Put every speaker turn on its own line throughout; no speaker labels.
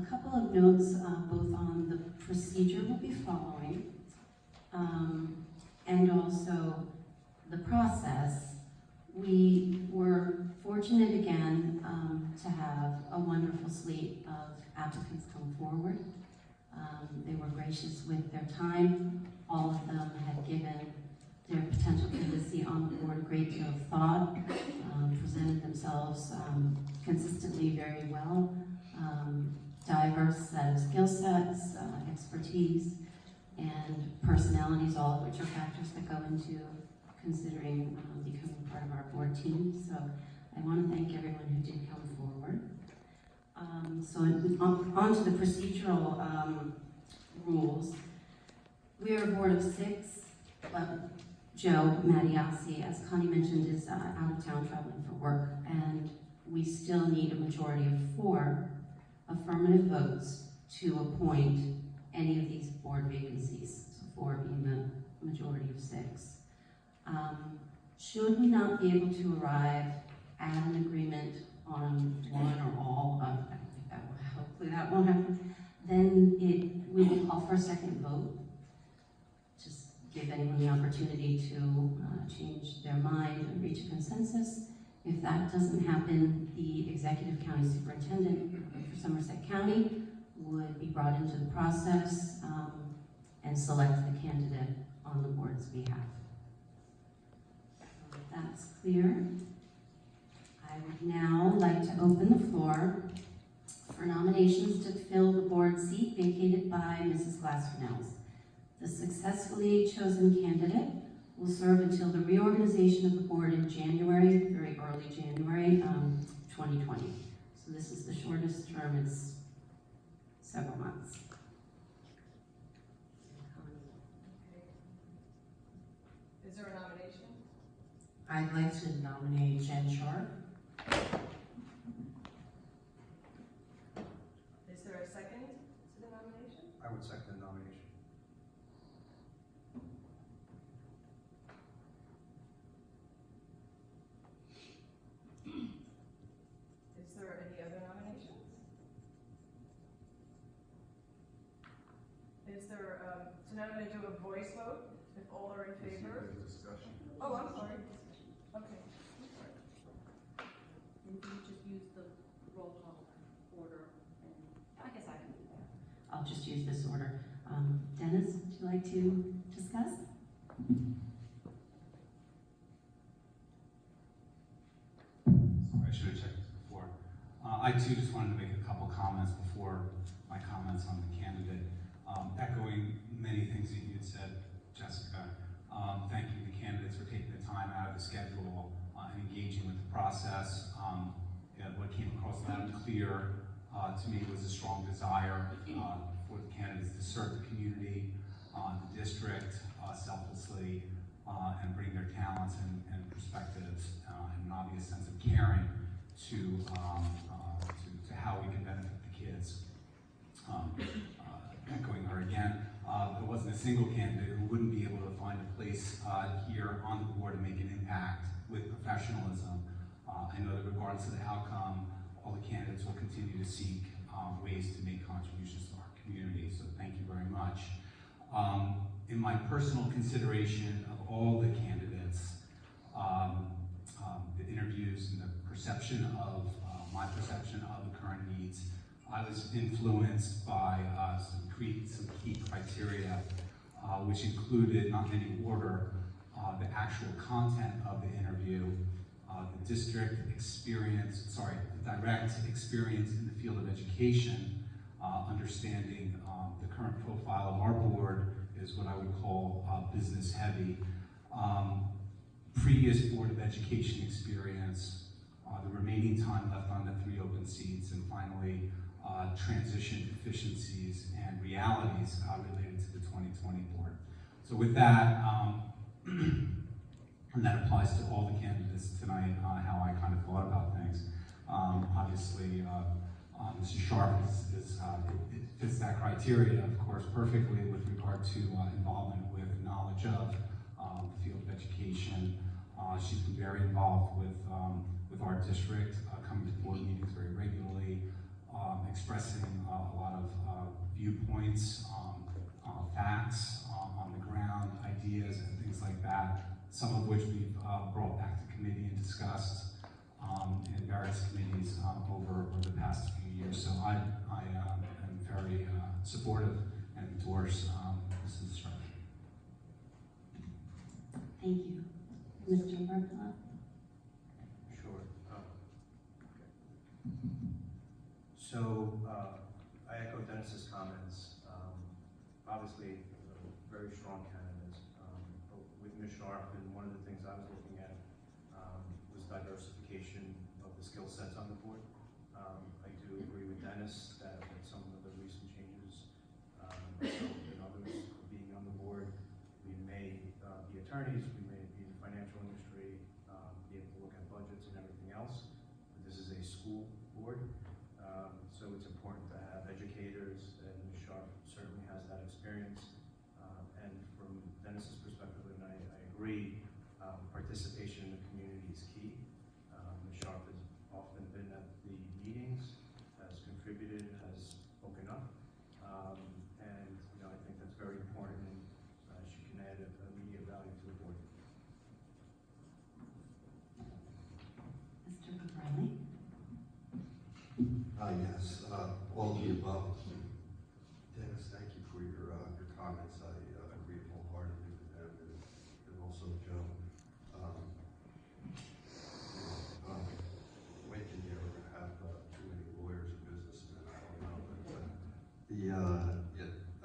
A couple of notes, both on the procedure we'll be following, and also the process. We were fortunate again to have a wonderful slate of applicants come forward. They were gracious with their time. All of them had given their potential candidacy on the board a great deal of thought, presented themselves consistently very well, diverse set of skill sets, expertise, and personalities, all of which are factors that go into considering becoming part of our board team. So I want to thank everyone who did come forward. So on to the procedural rules. We are a board of 6. Joe Mattiassi, as Connie mentioned, is out of town traveling for work, and we still need a majority of 4 affirmative votes to appoint any of these board vacancies, so 4 being the majority of 6. Should we not be able to arrive at an agreement on one or all of, I don't think that will, hopefully that won't happen, then we will call for a second vote. Just give anyone the opportunity to change their mind and reach a consensus. If that doesn't happen, the executive county superintendent for Somerset County would be brought into the process and select the candidate on the board's behalf. So if that's clear, I would now like to open the floor for nominations to fill the board seat vacated by Mrs. Glass-Fernells. The successfully chosen candidate will serve until the reorganization of the board in January, very early January, 2020. So this is the shortest term, it's several months.
Is there a nomination?
I'd like to nominate Jen Scharf.
Is there a second to the nomination?
I would second the nomination.
Is there any other nominations? Is there, so now I'm going to do a voice vote, if all are in favor.
Discussion.
Oh, I'm sorry. Okay.
And you just use the roll call order, and I guess I can do that.
I'll just use this order. Dennis, would you like to discuss?
I should have checked this before. I too just wanted to make a couple comments before my comments on the candidate. Echoing many things that you had said, Jessica. Thanking the candidates for taking the time out of the schedule and engaging with the process. What came across loud and clear to me was a strong desire for the candidates to serve the community, the district selflessly, and bring their talents and perspectives and an obvious sense of caring to how we can benefit the kids. Echoing her again, there wasn't a single candidate who wouldn't be able to find a place here on the board and make an impact with professionalism. I know that regardless of the outcome, all the candidates will continue to seek ways to make contributions to our community, so thank you very much. In my personal consideration of all the candidates, the interviews and the perception of, my perception of the current needs, I was influenced by some key criteria, which included, not in any order, the actual content of the interview, the district experience, the direct experience in the field of education, understanding the current profile of our board is what I would call business heavy. Previous Board of Education experience, the remaining time left on the 3 open seats, and finally, transition efficiencies and realities related to the 2020 board. So with that, and that applies to all the candidates tonight, how I kind of thought about things. Obviously, Mrs. Scharf it fits that criteria, of course, perfectly with regard to involvement with knowledge of the field of education. She's been very involved with our district, coming to board meetings very regularly, expressing a lot of viewpoints, facts on the ground, ideas and things like that, some of which we've brought back to committee and discussed in various committees over the past few years. So I am very supportive and endorse Mrs. Scharf.
Thank you. Mr. Bartola?
Sure. So I echo Dennis's comments. Obviously, very strong candidates. With Ms. Scharf, and one of the things I was looking at was diversification of the skill sets on the board. I do agree with Dennis that some of the recent changes, myself and others being on the board, we may be attorneys, we may be in the financial industry, be able to look at budgets and everything else. But this is a school board, so it's important to have educators, and Ms. Scharf certainly has that experience. And from Dennis's perspective, and I agree, participation in the community is key. Ms. Scharf has often been at the meetings, has contributed, has spoken up, and I think that's very important, and she can add immediate value to the board.
Mr. Caprelli?
Yes, all of the above. Dennis, thank you for your comments. I agree wholeheartedly with them, and also Joe. Waking here, we're going to have too many lawyers and businessmen, I don't know. But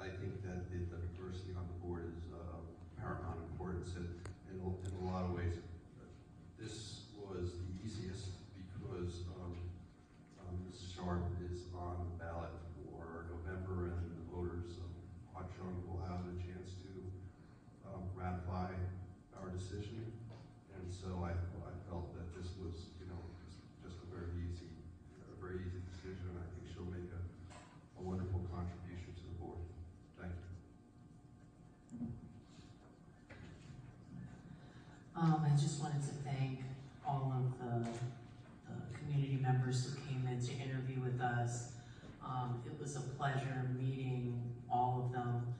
I think that the diversity on the board is paramount importance, and in a lot of ways, this was the easiest because Mrs. Scharf is on the ballot for November, and the voters of Watchung will have a chance to ratify our decision. And so I felt that this was, just a very easy decision. And I think she'll make a wonderful contribution to the board. Thank you.
I just wanted to thank all of the community members who came in to interview with us. It was a pleasure meeting all of them.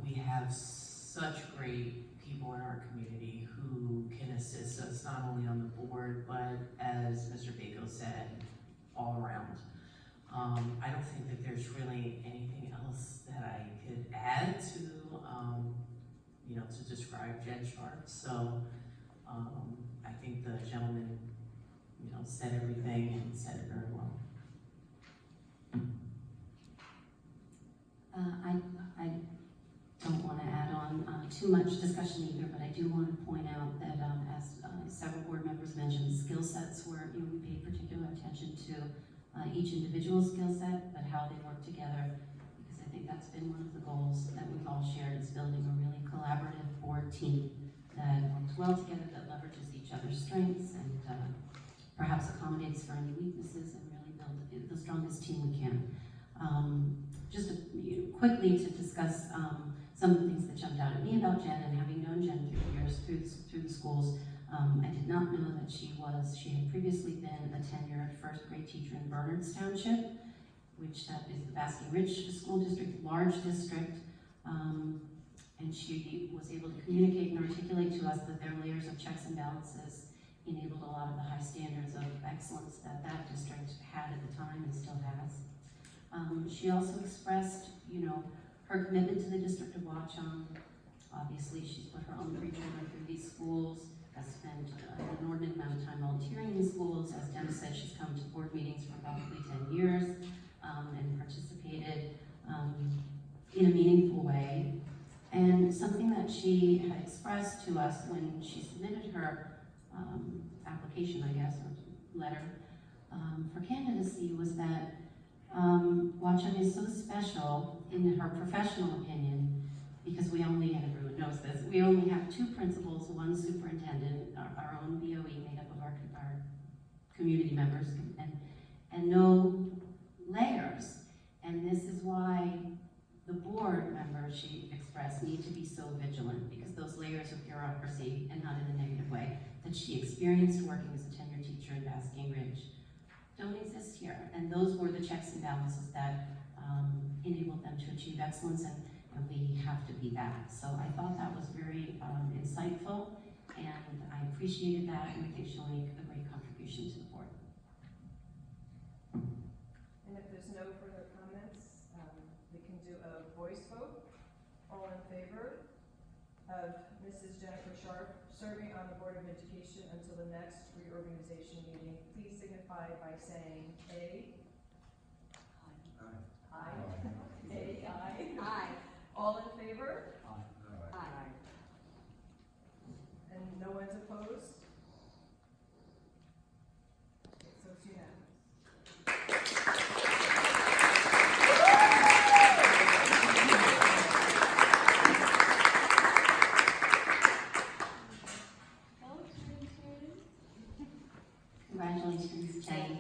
We have such great people in our community who can assist us not only on the board, but as Mr. Bako said, all around. I don't think that there's really anything else that I could add to, to describe Jen Scharf. So I think the gentleman, said everything and said it very well.
I don't want to add on too much discussion either, but I do want to point out that as several board members mentioned, skill sets were, we paid particular attention to each individual skill set, but how they work together, because I think that's been one of the goals that we've all shared, is building a really collaborative board team that works well together, that leverages each other's strengths, and perhaps accommodates for any weaknesses, and really build the strongest team we can. Just quickly to discuss some of the things that jumped out at me about Jen, and having known Jen through the years through the schools, I did not know that she had previously been a tenured first grade teacher in Bernards Township, which that is the Basking Ridge School District, large district, and she was able to communicate and articulate to us that their layers of checks and balances enabled a lot of the high standards of excellence that that district had at the time and still has. She also expressed, her commitment to the District of Watchung. Obviously, she's put her own 3 children through these schools, has spent an inordinate amount of time volunteering in schools. As Dennis said, she's come to board meetings for probably 10 years and participated in a meaningful way. And something that she had expressed to us when she submitted her application, I guess, or letter for candidacy, was that Watchung is so special in her professional opinion because we only, and everyone knows this, we only have 2 principals, 1 superintendent, our own BOE made up of our community members, and no layers. And this is why the board members, she expressed, need to be so vigilant, because those layers of bureaucracy, and not in a negative way, that she experienced working as a tenured teacher in Basking Ridge don't exist here. And those were the checks and balances that enabled them to achieve excellence, and we have to be that. So I thought that was very insightful, and I appreciated that, and I think she'll make a great contribution to the board.
And if there's no further comments, we can do a voice vote. All in favor of Mrs. Jennifer Scharf serving on the Board of Education until the next reorganization meeting, please signify by saying A. Aye. A, aye.
Aye.
All in favor?
Aye.
And no one's opposed? Okay, so it's unanimous.
Congratulations, Jenny.